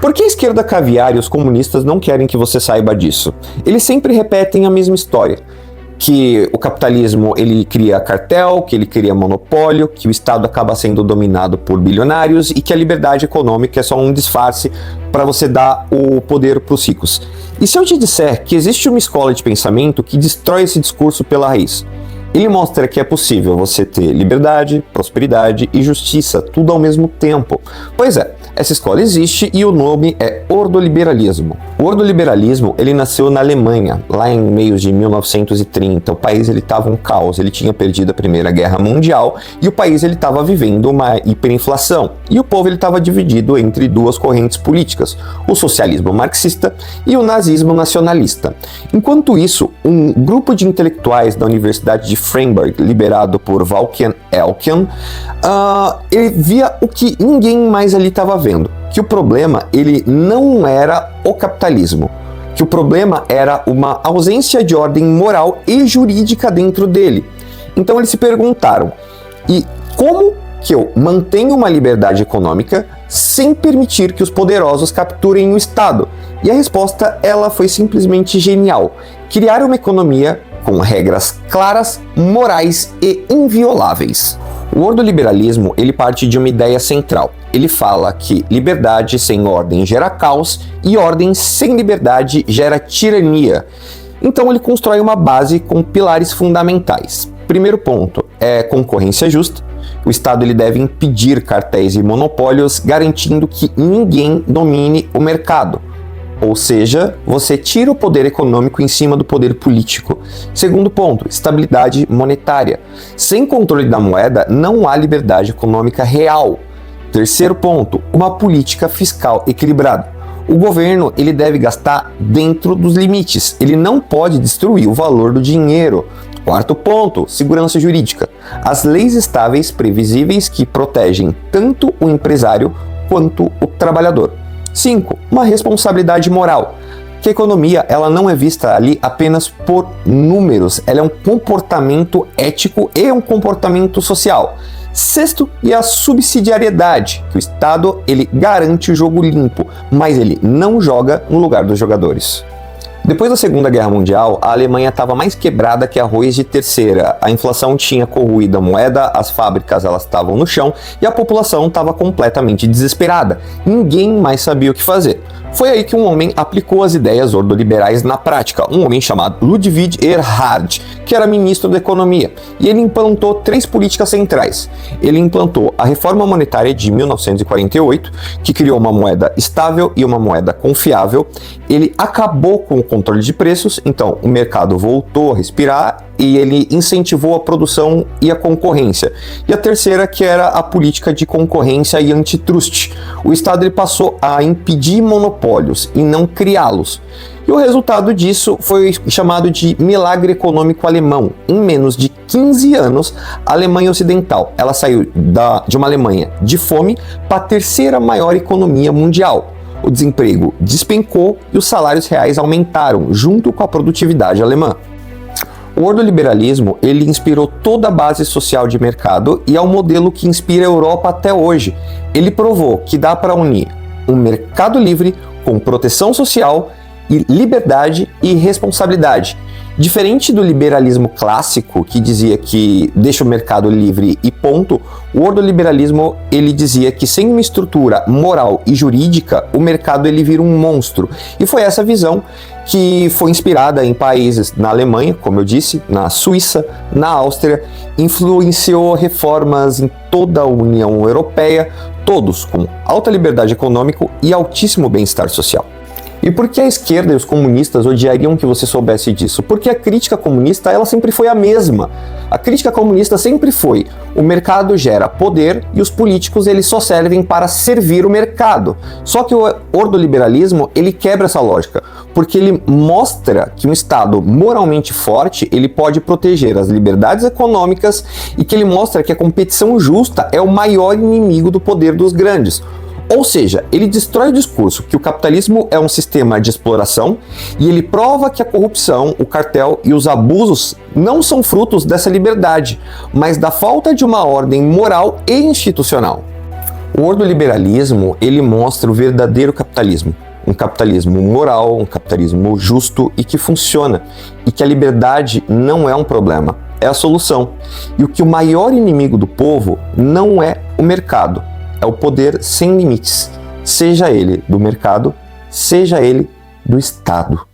Por que a esquerda caviar e os comunistas não querem que você saiba disso? Eles sempre repetem a mesma história. Que o capitalismo ele cria cartel, que ele cria monopólio, que o Estado acaba sendo dominado por bilionários e que a liberdade econômica é só um disfarce para você dar o poder para os ricos. E se eu te disser que existe uma escola de pensamento que destrói esse discurso pela raiz? Ele mostra que é possível você ter liberdade, prosperidade e justiça, tudo ao mesmo tempo. Pois é, essa escola existe e o nome é ordoliberalismo. O ordoliberalismo, ele nasceu na Alemanha, lá em meios de 1930. O país ele estava um caos, ele tinha perdido a Primeira Guerra Mundial e o país ele estava vivendo uma hiperinflação. E o povo ele estava dividido entre duas correntes políticas, o socialismo marxista e o nazismo nacionalista. Enquanto isso, um grupo de intelectuais da Universidade de Freiburg, liderado por Wolfgang Elken, ele via o que ninguém mais ali estava vendo, que o problema ele não era o capitalismo, que o problema era uma ausência de ordem moral e jurídica dentro dele. Então eles se perguntaram, e como que eu mantenho uma liberdade econômica sem permitir que os poderosos capturem o Estado? E a resposta ela foi simplesmente genial: criar uma economia com regras claras, morais e invioláveis. O ordoliberalismo ele parte de uma ideia central. Ele fala que liberdade sem ordem gera caos e ordem sem liberdade gera tirania. Então ele constrói uma base com pilares fundamentais. Primeiro ponto é concorrência justa. O Estado ele deve impedir cartéis e monopólios, garantindo que ninguém domine o mercado. Ou seja, você tira o poder econômico em cima do poder político. Segundo ponto, estabilidade monetária. Sem controle da moeda, não há liberdade econômica real. Terceiro ponto, uma política fiscal equilibrada. O governo ele deve gastar dentro dos limites. Ele não pode destruir o valor do dinheiro. Quarto ponto, segurança jurídica. As leis estáveis, previsíveis, que protegem tanto o empresário quanto o trabalhador. 5. Uma responsabilidade moral. Que a economia ela não é vista ali apenas por números, ela é um comportamento ético e um comportamento social. Sexto, é a subsidiariedade, que o Estado ele garante o jogo limpo, mas ele não joga no lugar dos jogadores. Depois da Segunda Guerra Mundial, a Alemanha estava mais quebrada que arroz de terceira. A inflação tinha corroído a moeda, as fábricas elas estavam no chão e a população estava completamente desesperada. Ninguém mais sabia o que fazer. Foi aí que um homem aplicou as ideias ordoliberais na prática, um homem chamado Ludwig Erhard, que era ministro da Economia, e ele implantou 3 políticas centrais. Ele implantou a Reforma Monetária de 1948, que criou uma moeda estável e uma moeda confiável. Ele acabou com o controle de preços, então o mercado voltou a respirar e ele incentivou a produção e a concorrência. E a terceira, que era a política de concorrência e antitrust. O Estado ele passou a impedir monopólios e não criá-los. E o resultado disso foi chamado de milagre econômico alemão. Em menos de 15 anos, a Alemanha Ocidental ela saiu de uma Alemanha de fome para a terceira maior economia mundial. O desemprego despencou e os salários reais aumentaram, junto com a produtividade alemã. O ordoliberalismo ele inspirou toda a base social de mercado e é o modelo que inspira a Europa até hoje. Ele provou que dá para unir um mercado livre com proteção social e liberdade e responsabilidade. Diferente do liberalismo clássico, que dizia que deixa o mercado livre e ponto, o ordoliberalismo ele dizia que sem uma estrutura moral e jurídica, o mercado ele vira um monstro. E foi essa visão que foi inspirada em países na Alemanha, como eu disse, na Suíça, na Áustria, influenciou reformas em toda a União Europeia, todos com alta liberdade econômica e altíssimo bem-estar social. E por que a esquerda e os comunistas odiariam que você soubesse disso? Porque a crítica comunista ela sempre foi a mesma. A crítica comunista sempre foi: o mercado gera poder e os políticos eles só servem para servir o mercado. Só que o ordoliberalismo ele quebra essa lógica, porque ele mostra que um Estado moralmente forte ele pode proteger as liberdades econômicas e que ele mostra que a competição justa é o maior inimigo do poder dos grandes. Ou seja, ele destrói o discurso que o capitalismo é um sistema de exploração e ele prova que a corrupção, o cartel e os abusos não são frutos dessa liberdade, mas da falta de uma ordem moral e institucional. O O ordoliberalismo, ele mostra o verdadeiro capitalismo. Um capitalismo moral, um capitalismo justo e que funciona. E que a liberdade não é um problema, é a solução. E o que o maior inimigo do povo não é o mercado, é o poder sem limites. Seja ele do mercado, seja ele do Estado.